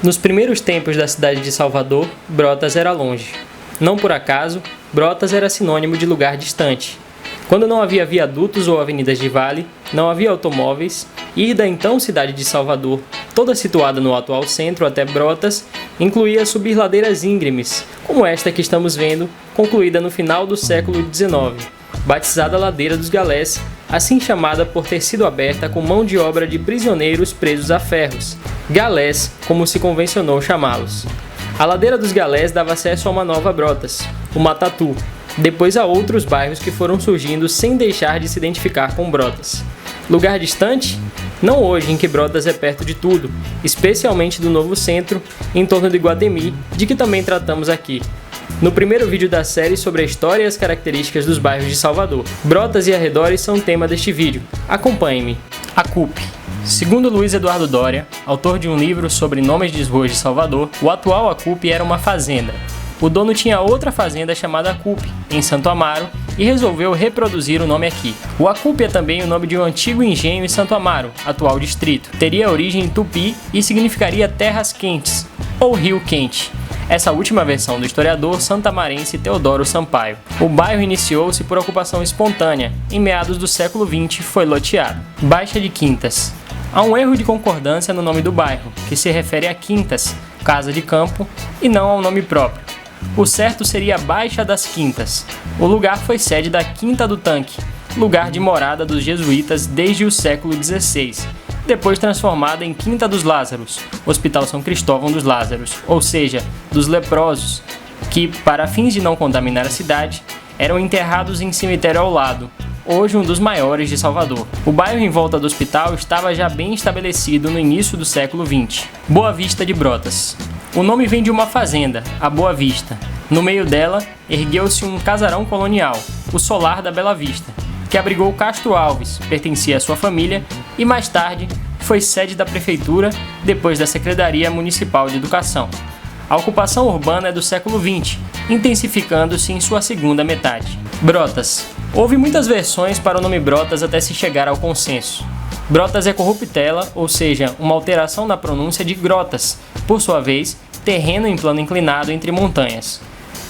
Nos primeiros tempos da cidade de Salvador, Brotas era longe. Não por acaso, Brotas era sinônimo de lugar distante. Quando não havia viadutos ou avenidas de vale, não havia automóveis, ir da então cidade de Salvador, toda situada no atual centro até Brotas, incluía subir ladeiras íngremes, como esta que estamos vendo, concluída no final do século XIX, batizada Ladeira dos Galés, assim chamada por ter sido aberta com mão de obra de prisioneiros presos a ferros, galés, como se convencionou chamá-los. A Ladeira dos Galés dava acesso a uma nova Brotas, o Matatu, depois a outros bairros que foram surgindo sem deixar de se identificar com Brotas. Lugar distante? Não hoje, em que Brotas é perto de tudo, especialmente do novo centro, em torno de Iguatemi, de que também tratamos aqui. No primeiro vídeo da série sobre a história e as características dos bairros de Salvador. Brotas e arredores são o tema deste vídeo. Acompanhe-me. A CUP. Segundo Luiz Eduardo Doria, autor de um livro sobre nomes de ruas de Salvador, o atual ACUP era uma fazenda. O dono tinha outra fazenda chamada ACUP, em Santo Amaro, e resolveu reproduzir o nome aqui. O ACUP é também o nome de um antigo engenho em Santo Amaro, atual distrito. Teria origem em tupi e significaria terras quentes, ou rio quente. Essa última versão do historiador santamarense Teodoro Sampaio. O bairro iniciou-se por ocupação espontânea. Em meados do século XX foi loteado. Baixa de Quintas. Há um erro de concordância no nome do bairro, que se refere a Quintas, casa de campo, e não ao nome próprio. O certo seria Baixa das Quintas. O lugar foi sede da Quinta do Tanque, lugar de morada dos jesuítas desde o século XVI, depois transformada em Quinta dos Lázaros, Hospital São Cristóvão dos Lázaros, ou seja, dos leprosos, que, para fins de não contaminar a cidade, eram enterrados em cemitério ao lado, hoje um dos maiores de Salvador. O bairro em volta do hospital estava já bem estabelecido no início do século XX. Boa Vista de Brotas. O nome vem de uma fazenda, a Boa Vista. No meio dela, ergueu-se um casarão colonial, o Solar da Bela Vista, que abrigou Castro Alves, pertencia à sua família, e mais tarde foi sede da prefeitura, depois da Secretaria Municipal de Educação. A ocupação urbana é do século XX, intensificando-se em sua segunda metade. Brotas. Houve muitas versões para o nome Brotas até se chegar ao consenso. Brotas é corruptela, ou seja, uma alteração na pronúncia de grotas, por sua vez, terreno em plano inclinado entre montanhas.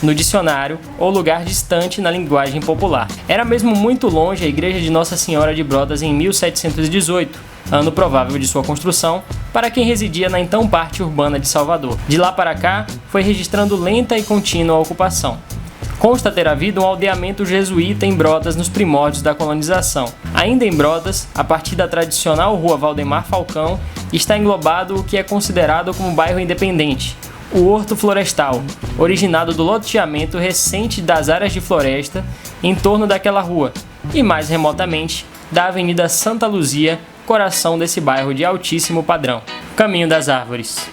No dicionário, ou lugar distante na linguagem popular. Era mesmo muito longe a igreja de Nossa Senhora de Brotas em 1718, ano provável de sua construção, para quem residia na então parte urbana de Salvador. De lá para cá, foi registrando lenta e contínua ocupação. Consta ter havido um aldeamento jesuíta em Brotas nos primórdios da colonização. Ainda em Brotas, a partir da tradicional rua Valdemar Falcão, está englobado o que é considerado como bairro independente, o Horto Florestal, originado do loteamento recente das áreas de floresta em torno daquela rua, e mais remotamente, da Avenida Santa Luzia, coração desse bairro de altíssimo padrão. Caminho das Árvores.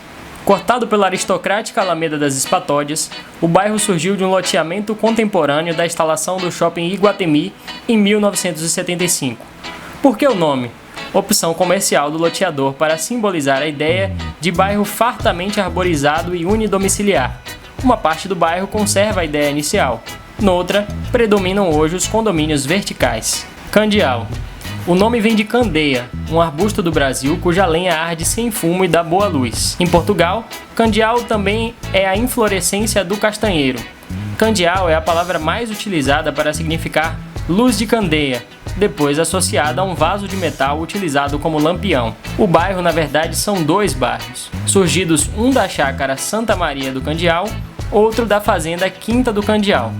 Cortado pela aristocrática Alameda das Espatódias, o bairro surgiu de um loteamento contemporâneo da instalação do shopping Iguatemi em 1975. Por que o nome? Opção comercial do loteador para simbolizar a ideia de bairro fartamente arborizado e unidomiciliar. Uma parte do bairro conserva a ideia inicial, noutra, predominam hoje os condomínios verticais. Candeal. O nome vem de candeia, um arbusto do Brasil cuja lenha arde sem fumo e dá boa luz. Em Portugal, candeal também é a inflorescência do castanheiro. Candeal é a palavra mais utilizada para significar luz de candeia, depois associada a um vaso de metal utilizado como lampião. O bairro, na verdade, são dois bairros, surgidos um da chácara Santa Maria do Candeal, outro da fazenda Quinta do Candeal.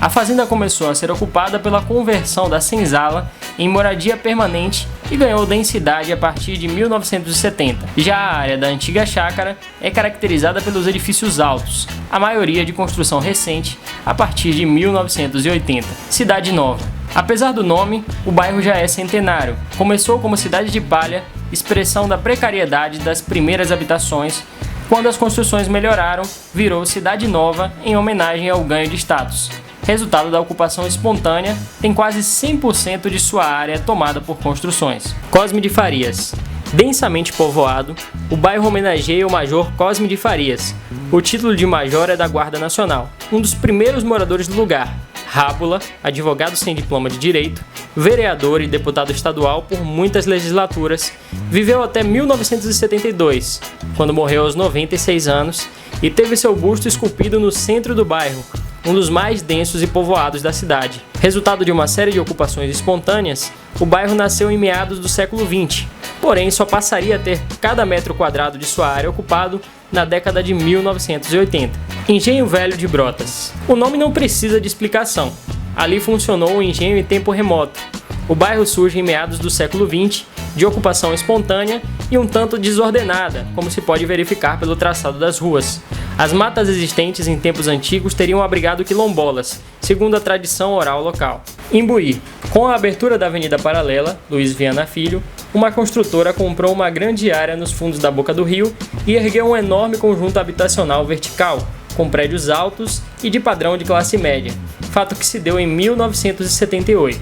A fazenda começou a ser ocupada pela conversão da senzala em moradia permanente e ganhou densidade a partir de 1970. Já a área da antiga chácara é caracterizada pelos edifícios altos, a maioria de construção recente, a partir de 1980. Cidade Nova. Apesar do nome, o bairro já é centenário. Começou como cidade de palha, expressão da precariedade das primeiras habitações. Quando as construções melhoraram, virou Cidade Nova em homenagem ao ganho de status. Resultado da ocupação espontânea, tem quase 100% de sua área tomada por construções. Cosme de Farias. Densamente povoado, o bairro homenageia o Major Cosme de Farias. O título de major é da Guarda Nacional, um dos primeiros moradores do lugar. Rábula, advogado sem diploma de direito, vereador e deputado estadual por muitas legislaturas, viveu até 1972, quando morreu aos 96 anos e teve seu busto esculpido no centro do bairro, um dos mais densos e povoados da cidade. Resultado de uma série de ocupações espontâneas, o bairro nasceu em meados do século XX, porém só passaria a ter cada metro quadrado de sua área ocupado na década de 1980. Engenho Velho de Brotas. O nome não precisa de explicação. Ali funcionou o engenho em tempo remoto. O bairro surge em meados do século XX, de ocupação espontânea e um tanto desordenada, como se pode verificar pelo traçado das ruas. As matas existentes em tempos antigos teriam abrigado quilombolas, segundo a tradição oral local. Imbuí. Com a abertura da Avenida Paralela, Luiz Viana Filho, uma construtora comprou uma grande área nos fundos da boca do rio e ergueu um enorme conjunto habitacional vertical, com prédios altos e de padrão de classe média, fato que se deu em 1978.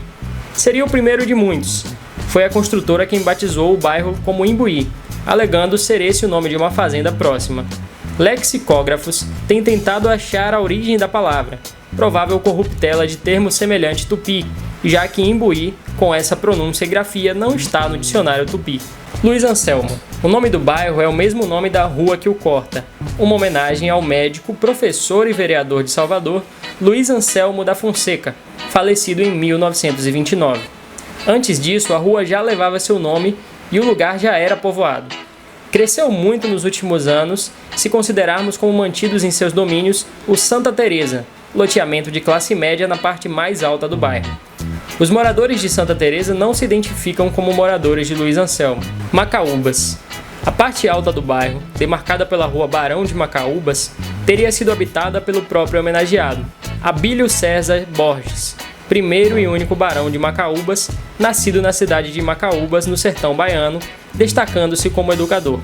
Seria o primeiro de muitos. Foi a construtora quem batizou o bairro como Imbuí, alegando ser esse o nome de uma fazenda próxima. Lexicógrafos têm tentado achar a origem da palavra, provável corruptela de termo semelhante tupi, já que Imbuí, com essa pronúncia e grafia, não está no dicionário tupi. Luiz Anselmo. O nome do bairro é o mesmo nome da rua que o corta, uma homenagem ao médico, professor e vereador de Salvador, Luiz Anselmo da Fonseca, falecido em 1929. Antes disso, a rua já levava seu nome e o lugar já era povoado. Cresceu muito nos últimos anos, se considerarmos como mantidos em seus domínios o Santa Teresa, loteamento de classe média na parte mais alta do bairro. Os moradores de Santa Teresa não se identificam como moradores de Luiz Anselmo. Macaúbas. A parte alta do bairro, demarcada pela rua Barão de Macaúbas, teria sido habitada pelo próprio homenageado, Abílio César Borges, primeiro e único barão de Macaúbas, nascido na cidade de Macaúbas, no sertão baiano, destacando-se como educador.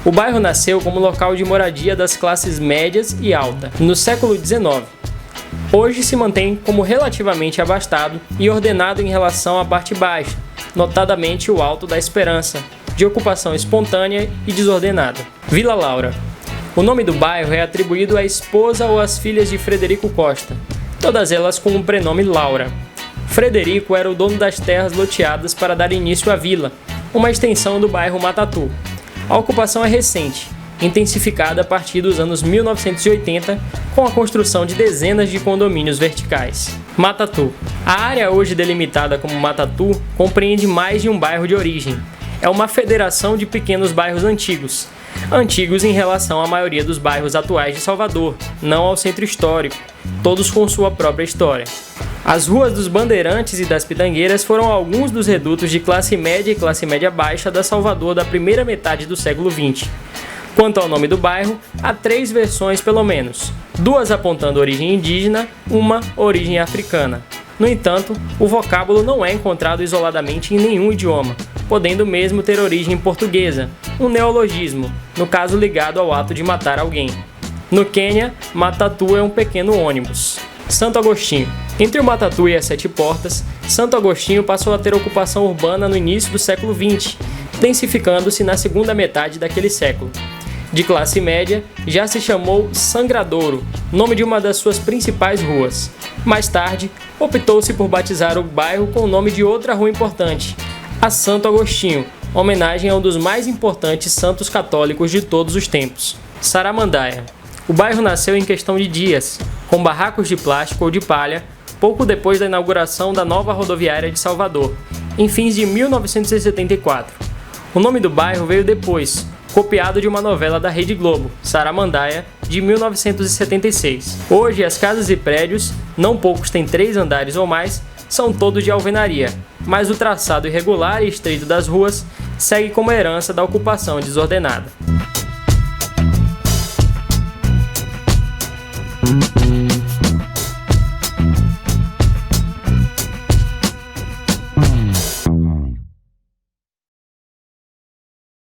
O bairro nasceu como local de moradia das classes médias e alta, no século XIX. Hoje se mantém como relativamente abastado e ordenado em relação à parte baixa, notadamente o Alto da Esperança, de ocupação espontânea e desordenada. Vila Laura. O nome do bairro é atribuído à esposa ou às filhas de Frederico Costa, todas elas com o prenome Laura. Frederico era o dono das terras loteadas para dar início à vila, uma extensão do bairro Matatu. A ocupação é recente, intensificada a partir dos anos 1980, com a construção de dezenas de condomínios verticais. Matatu. A área hoje delimitada como Matatu compreende mais de um bairro de origem. É uma federação de pequenos bairros antigos. Antigos em relação à maioria dos bairros atuais de Salvador, não ao centro histórico, todos com sua própria história. As ruas dos Bandeirantes e das Pitangueiras foram alguns dos redutos de classe média e classe média baixa da Salvador da primeira metade do século XX. Quanto ao nome do bairro, há 3 versões pelo menos, 2 apontando origem indígena, uma origem africana. No entanto, o vocábulo não é encontrado isoladamente em nenhum idioma, podendo mesmo ter origem portuguesa, um neologismo, no caso ligado ao ato de matar alguém. No Quênia, Matatu é um pequeno ônibus. Santo Agostinho. Entre o Matatu e as Sete Portas, Santo Agostinho passou a ter ocupação urbana no início do século XX, densificando-se na segunda metade daquele século. De classe média, já se chamou Sangradouro, nome de uma das suas principais ruas. Mais tarde, optou-se por batizar o bairro com o nome de outra rua importante, a Santo Agostinho, homenagem a um dos mais importantes santos católicos de todos os tempos. Saramandaia. O bairro nasceu em questão de dias, com barracos de plástico ou de palha, pouco depois da inauguração da nova rodoviária de Salvador, em fins de 1974. O nome do bairro veio depois, copiado de uma novela da Rede Globo, Saramandaia, de 1976. Hoje, as casas e prédios, não poucos têm 3 andares ou mais, são todos de alvenaria, mas o traçado irregular e estreito das ruas segue como herança da ocupação desordenada.